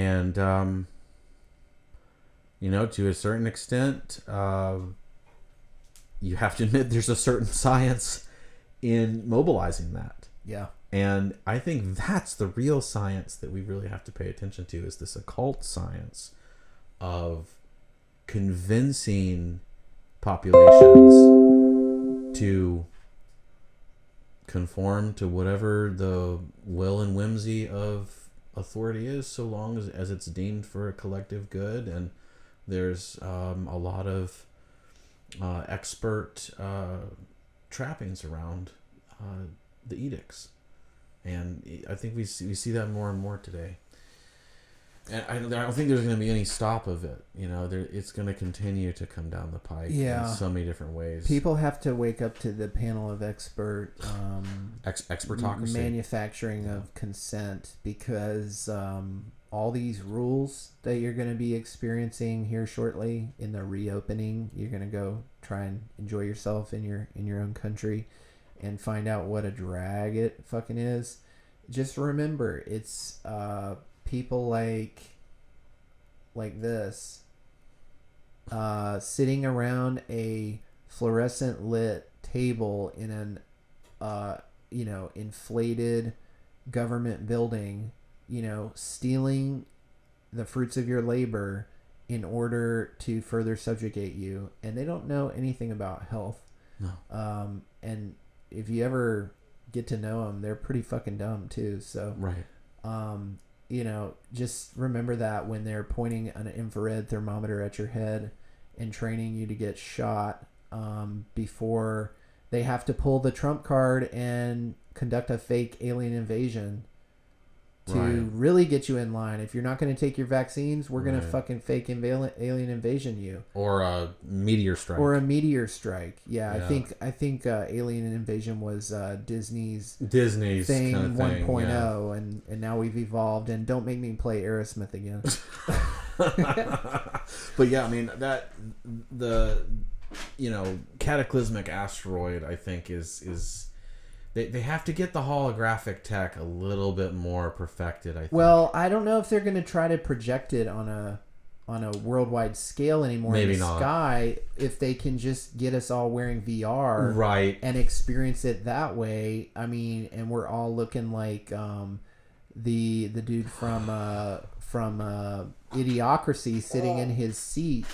And, to a certain extent, you have to admit there's a certain science in mobilizing that. Yeah. And I think that's the real science that we really have to pay attention to, is this occult science of convincing populations to conform to whatever the will and whimsy of authority is, so long as it's deemed for a collective good. And there's a lot of expert trappings around the edicts, and I think we see that more and more today. And I don't think there's going to be any stop of it. It's going to continue to come down the pike in so many different ways. People have to wake up to the panel of expert expertocracy, manufacturing of consent, because all these rules that you're going to be experiencing here shortly in the reopening, you're going to go try and enjoy yourself in your own country and find out what a drag it fucking is. Just remember, it's people like this sitting around a fluorescent lit table in an inflated government building, stealing the fruits of your labor in order to further subjugate you, and they don't know anything about health. No. And if you ever get to know them, they're pretty fucking dumb too. So right. Just remember that when they're pointing an infrared thermometer at your head and training you to get shot, before they have to pull the trump card and conduct a fake alien invasion to really get you in line. If you're not going to take your vaccines, we're going to fucking fake alien invasion you. Or a meteor strike. Yeah. I think alien invasion was Disney's thing, kind of 1.0, and now we've evolved. And don't make me play Aerosmith again. But yeah, I mean, that the cataclysmic asteroid, I think is They have to get the holographic tech a little bit more perfected, I think. Well, I don't know if they're going to try to project it on a worldwide scale anymore. Maybe in the not. Sky, if they can just get us all wearing VR, right, and experience it that way. I mean, and we're all looking like the dude from Idiocracy, sitting in his seat,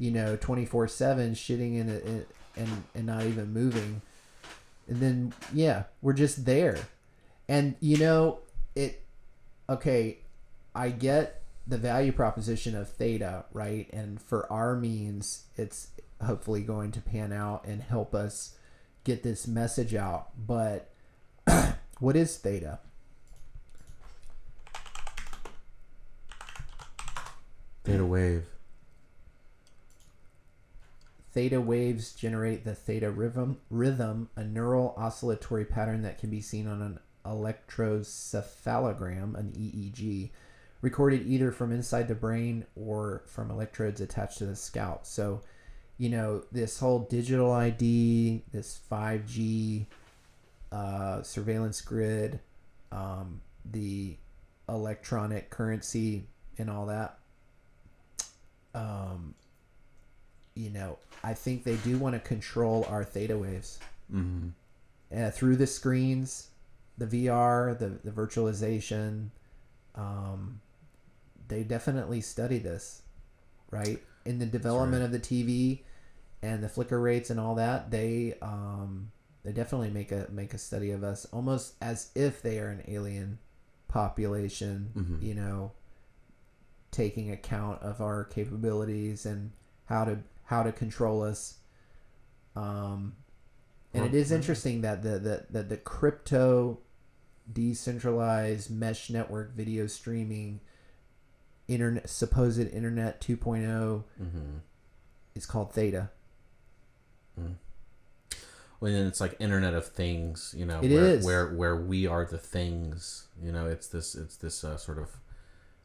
24/7, shitting in it and not even moving. And then, we're just there. And, I get the value proposition of THETA, right? And for our means, it's hopefully going to pan out and help us get this message out. But what is THETA? Theta wave. Theta waves generate the theta rhythm, a neural oscillatory pattern that can be seen on an electrocephalogram, an EEG, recorded either from inside the brain or from electrodes attached to the scalp. So, this whole digital ID, this 5G surveillance grid, the electronic currency and all that, I think they do want to control our theta waves through the screens, the VR, the virtualization. They definitely study this, right? In the development of the TV and the flicker rates and all that, they definitely make a study of us, almost as if they are an alien population, taking account of our capabilities and how to control us. And it is interesting that the crypto decentralized mesh network video streaming supposed internet 2.0 is called THETA. Well, then it's like Internet of Things, where we are the things. It's this sort of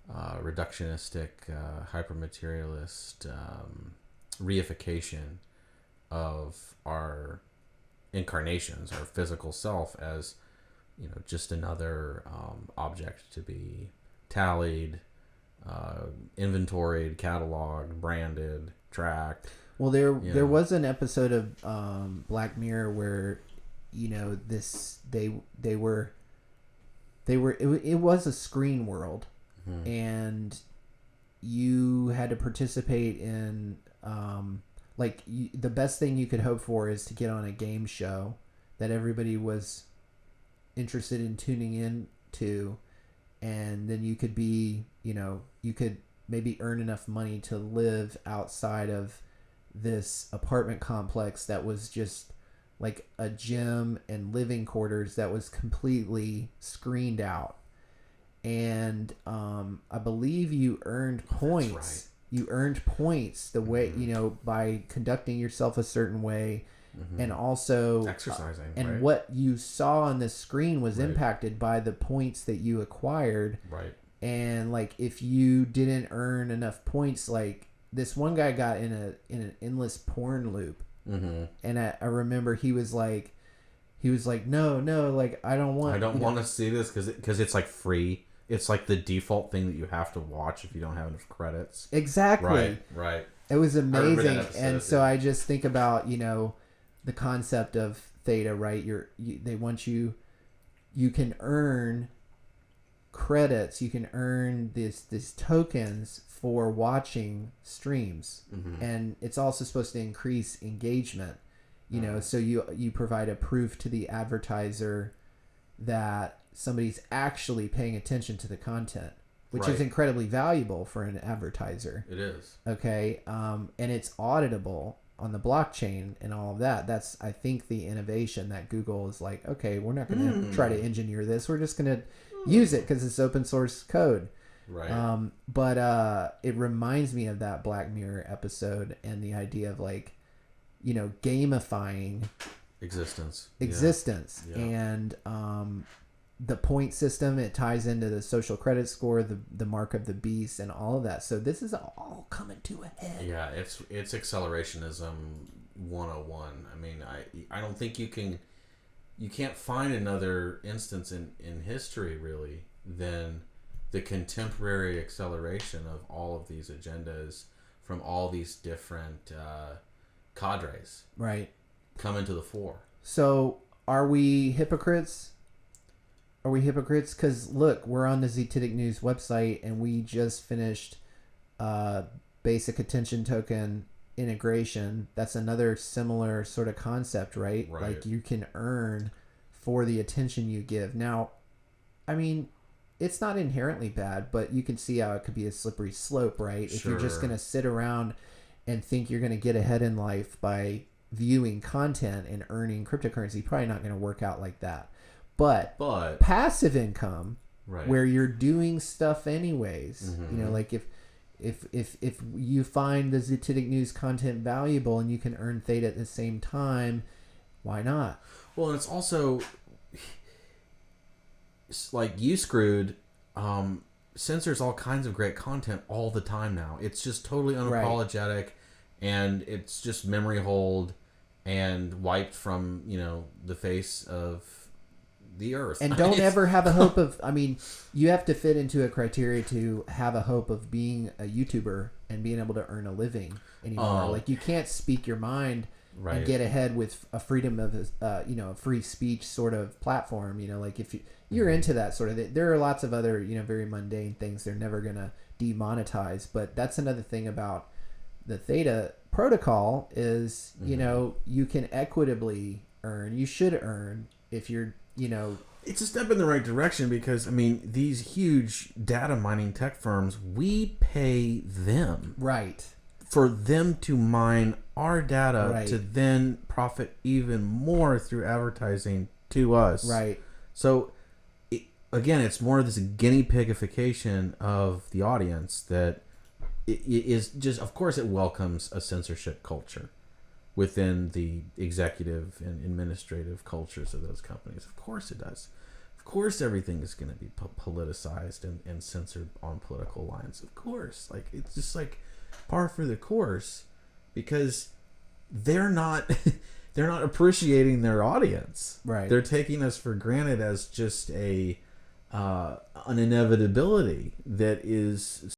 reductionistic, hypermaterialist reification of our incarnations, our physical self, as just another object to be tallied, inventoried, cataloged, branded, tracked. Well, there was an episode of Black Mirror where, it was a screen world, and you had to participate in the best thing you could hope for is to get on a game show that everybody was interested in tuning in to, and then you could be, you could maybe earn enough money to live outside of this apartment complex that was just like a gym and living quarters that was completely screened out. And I believe you earned points. That's right. You earned points the way, by conducting yourself a certain way, and also exercising. And right? what you saw on the screen was Right. impacted by the points that you acquired. Right. And like if you didn't earn enough points, like this one guy got in an endless porn loop. And I remember he was like, no, like I don't want to see this because it's like free. It's like the default thing that you have to watch if you don't have enough credits. Exactly. Right. It was amazing. episode, And so I just think about, the concept of theta, right? They want you can earn credits, you can earn these tokens for watching streams. And it's also supposed to increase engagement, so you provide a proof to the advertiser that somebody's actually paying attention to the content, which is incredibly valuable for an advertiser. It is. Okay. And it's auditable on the blockchain and all of that. That's, I think, the innovation that Google is like, okay, we're not going to try to engineer this. We're just going to use it because it's open source code. Right. But it reminds me of that Black Mirror episode and the idea of gamifying existence. Yeah. And the point system, it ties into the social credit score, the mark of the beast, and all of that. So this is all coming to a head. Yeah, it's accelerationism 101. I mean, I don't think you can't find another instance in history really than the contemporary acceleration of all of these agendas from all these different cadres right coming to the fore. So are we hypocrites? Because look, we're on the Zetetic.news website and we just finished basic attention token integration. That's another similar sort of concept, right? Like you can earn for the attention you give. Now, I mean, it's not inherently bad, but you can see how it could be a slippery slope, right? If you're just going to sit around and think you're going to get ahead in life by viewing content and earning cryptocurrency, probably not going to work out like that. But passive income, where you're doing stuff anyways, like if you find the Zetetic News content valuable and you can earn theta at the same time, why not? Well, and it's also like you screwed censors all kinds of great content all the time now. It's just totally unapologetic, and it's just memory hold and wiped from the face of the earth. And don't ever have a hope of, I mean, you have to fit into a criteria to have a hope of being a YouTuber and being able to earn a living anymore. Like you can't speak your mind and get ahead with a freedom of, a free speech sort of platform. Like if you're into that sort of, there are lots of other, very mundane things they're never going to demonetize. But that's another thing about the Theta protocol is, you can equitably earn, you should earn if you're, it's a step in the right direction because, I mean, these huge data mining tech firms, we pay them. Right. For them to mine our data to then profit even more through advertising to us. Right. So, again, it's more of this guinea pigification of the audience that it is just, of course, it welcomes a censorship culture within the executive and administrative cultures of those companies. Of course it does. Of course everything is going to be politicized and censored on political lines. Of course. Like, it's just like par for the course because they're not appreciating their audience. Right. They're taking us for granted as just an inevitability that is